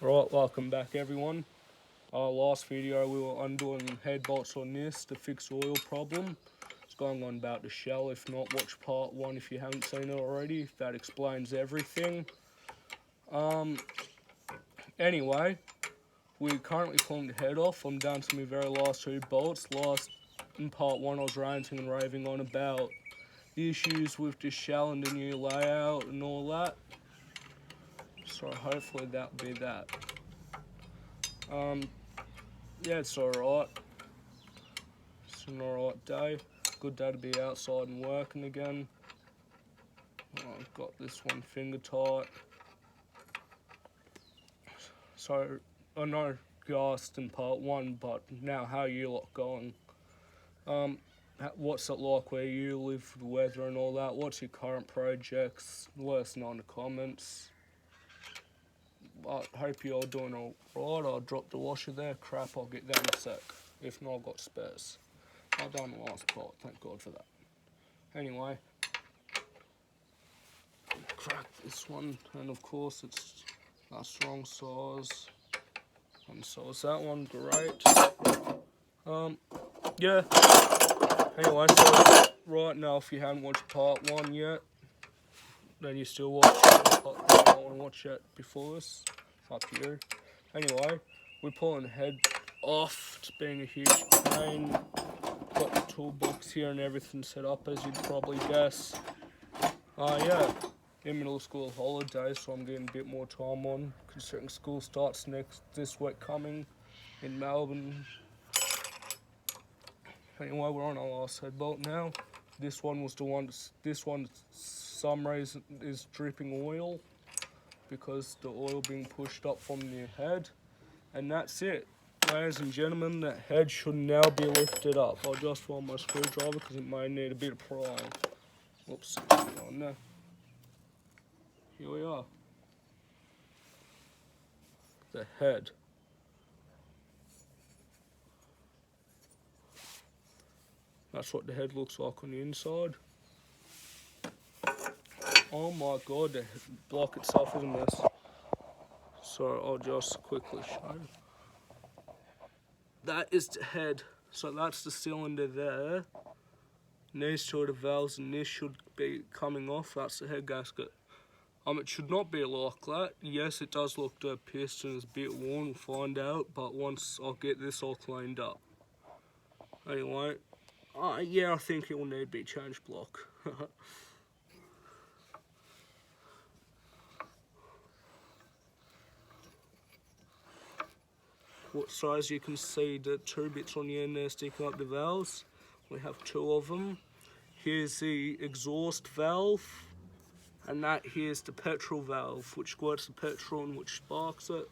Right, welcome back everyone. Last video we were undoing head bolts on this to fix oil problem. It's going on about the shell. If not, watch part 1 if you haven't seen it already. That explains everything. Anyway, we're currently pulling the head off. I'm down to my very last 2 bolts. In part 1 I was ranting and raving on about the issues with the shell and the new layout and all that. So hopefully that'll be that. Yeah, it's alright. It's an alright day. Good day to be outside and working again. I've got this one finger tight. So, I know you asked in part 1, but now how you lot going? What's it like where you live, the weather and all that? What's your current projects? Let us know in the comments. I hope you're all doing alright. I'll drop the washer there. Crap, I'll get that in a sec. If not, I've got spares. I've done the last part, thank God for that. Anyway, crack this one, and of course it's a wrong size, and so is that one. Great. Yeah. Anyway, so right now, if you haven't watched part 1 yet, then you still watch it. But if you don't want to watch it before this, it's up to you. Anyway, we're pulling the head off. It's been a huge pain. Got the toolbox here and everything set up, as you'd probably guess. Yeah, in middle school holidays, so I'm getting a bit more time on, considering school starts this week coming in Melbourne. Anyway, we're on our last head bolt now. This one was the one. This one, some reason, is dripping oil because the oil being pushed up from the head, and that's it. Ladies and gentlemen, that head should now be lifted up. I'll just find my screwdriver because it may need a bit of prying. Whoops, on there. Here we are. The head. That's what the head looks like on the inside. Oh my god, the block itself is a mess. So I'll just quickly show you. That is the head. So that's the cylinder there. And these two are the valves, and this should be coming off. That's the head gasket. It should not be like that. Yes, it does look the piston is a bit worn, we'll find out, but once I get this all cleaned up. Anyway, yeah, I think it will need to be changed block. So as you can see, the 2 bits on the end there sticking up the valves. We have 2 of them. Here's the exhaust valve, and that here's the petrol valve, which squirts the petrol and which sparks it.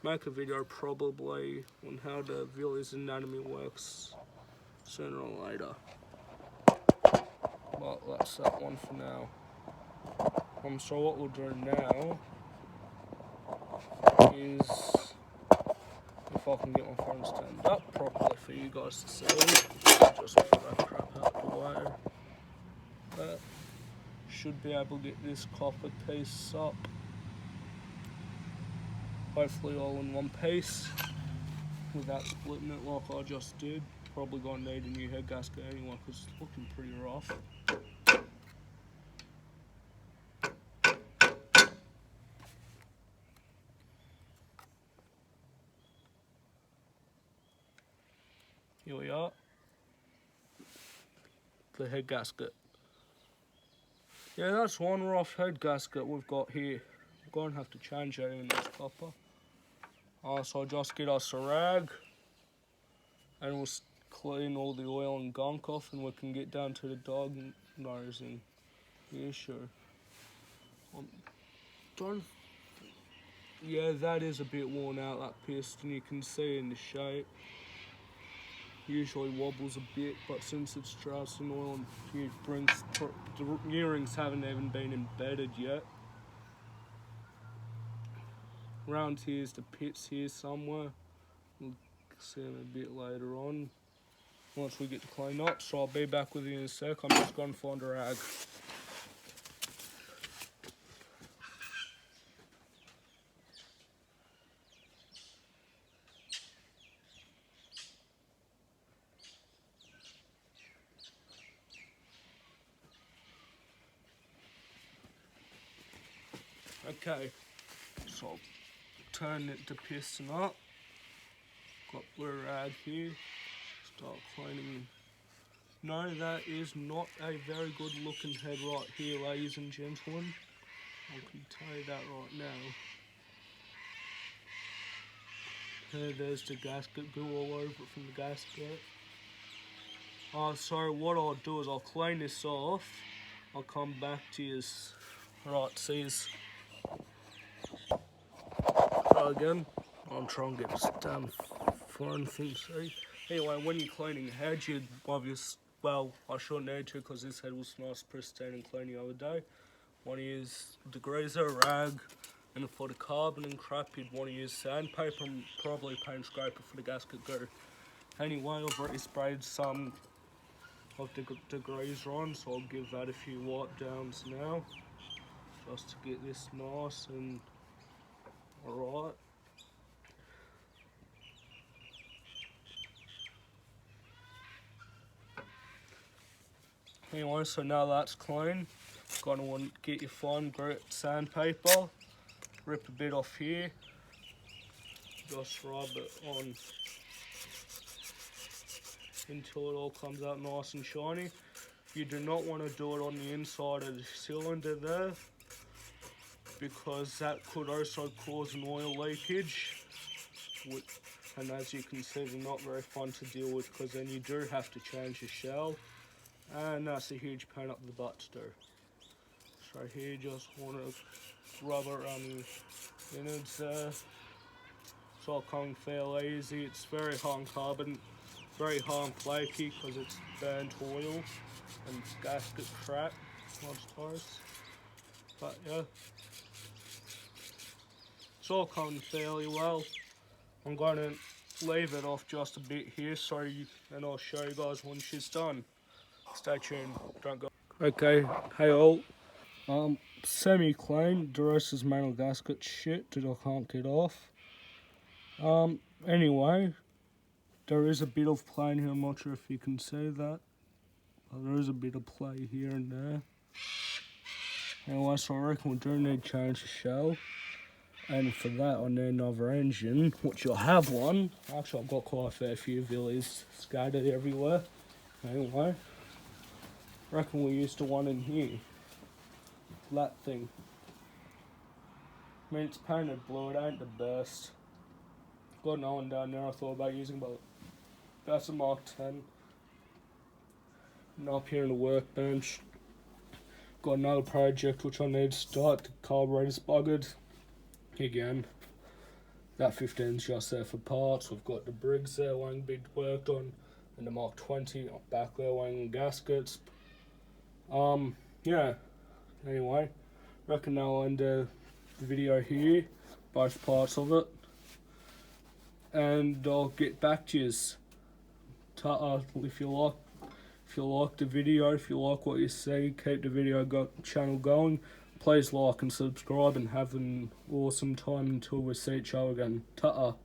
Make a video probably on how the Villiers anatomy works sooner or later. But that's that one for now. So what we'll do now is, if I can get my phone stand up properly for you guys to see, just put that crap out the way. Should be able to get this copper piece up. Hopefully all in one piece without splitting it like I just did. Probably gonna need a new head gasket anyway because it's looking pretty rough. Here we are. The head gasket. Yeah, that's one rough head gasket we've got here. I'm going to have to change that in this copper. So I'll just get us a rag and we'll clean all the oil and gunk off, and we can get down to the diagnosing the issue. Yeah, that is a bit worn out, that piston. You can see in the shape. Usually wobbles a bit, but since it's Charleston oil and the new rings haven't even been embedded yet. Around here's the pits here somewhere. We'll see them a bit later on once we get to clean up. So I'll be back with you in a sec. I'm just going to find a rag. Okay, so I'll turn it to piston up. Got blue rag here. Start cleaning. No, that is not a very good looking head right here, ladies and gentlemen. I can tell you that right now. There's the gasket, goo all over it from the gasket. So what I'll do is I'll clean this off. I'll come back to you. Right, see you. Try again. I'm trying to get this damn phone thing, see? Anyway, when you're cleaning your head, you'd obviously, well, I shouldn't need to because this head was nice, pristine and clean the other day. Want to use degreaser, rag, and for the carbon and crap, you'd want to use sandpaper and probably paint scraper for the gasket go. Anyway, I've already sprayed some of the degreaser on, so I'll give that a few wipe downs now, just to get this nice and alright. Anyway, so now that's clean, gonna want to get your fine grit sandpaper, rip a bit off here, just rub it on until it all comes out nice and shiny. You do not want to do it on the inside of the cylinder there, because that could also cause an oil leakage, and as you can see, they're not very fun to deal with, because then you do have to change the shell, and that's a huge pain up the butt to do. So here, just want to rub it around the innards there. It's all coming fairly easy. It's very high in carbon, very high and flaky because it's burnt oil and gasket crap, I suppose. But yeah, it's all coming fairly well. I'm going to leave it off just a bit here, and I'll show you guys when she's done. Stay tuned, don't go. Okay, hey all. Semi-clean, DeRosa's manual gasket shit that I can't get off. Anyway, there is a bit of play here, I'm not sure if you can see that. But there is a bit of play here and there. Anyway, so I reckon we do need to change the shell. And for that I need another engine, which I have one. Actually, I've got quite a fair few villies scattered everywhere. Anyway, I reckon we used the one in here. That thing. I mean, it's painted blue, it ain't the best. Got another one down there I thought about using, but that's a Mark 10. And up here in the workbench, got another project which I need to start. The carburetor's buggered. Again, that 15's just there for parts. We've got the Briggs there waiting to be worked on, and the Mark 20 back there waiting on gaskets. Yeah. Anyway, reckon I'll end the video here, both parts of it, and I'll get back to yous. Ta-ta. If you like the video, if you like what you see, keep the video channel going. Please like and subscribe, and have an awesome time until we see each other again. Ta-ta.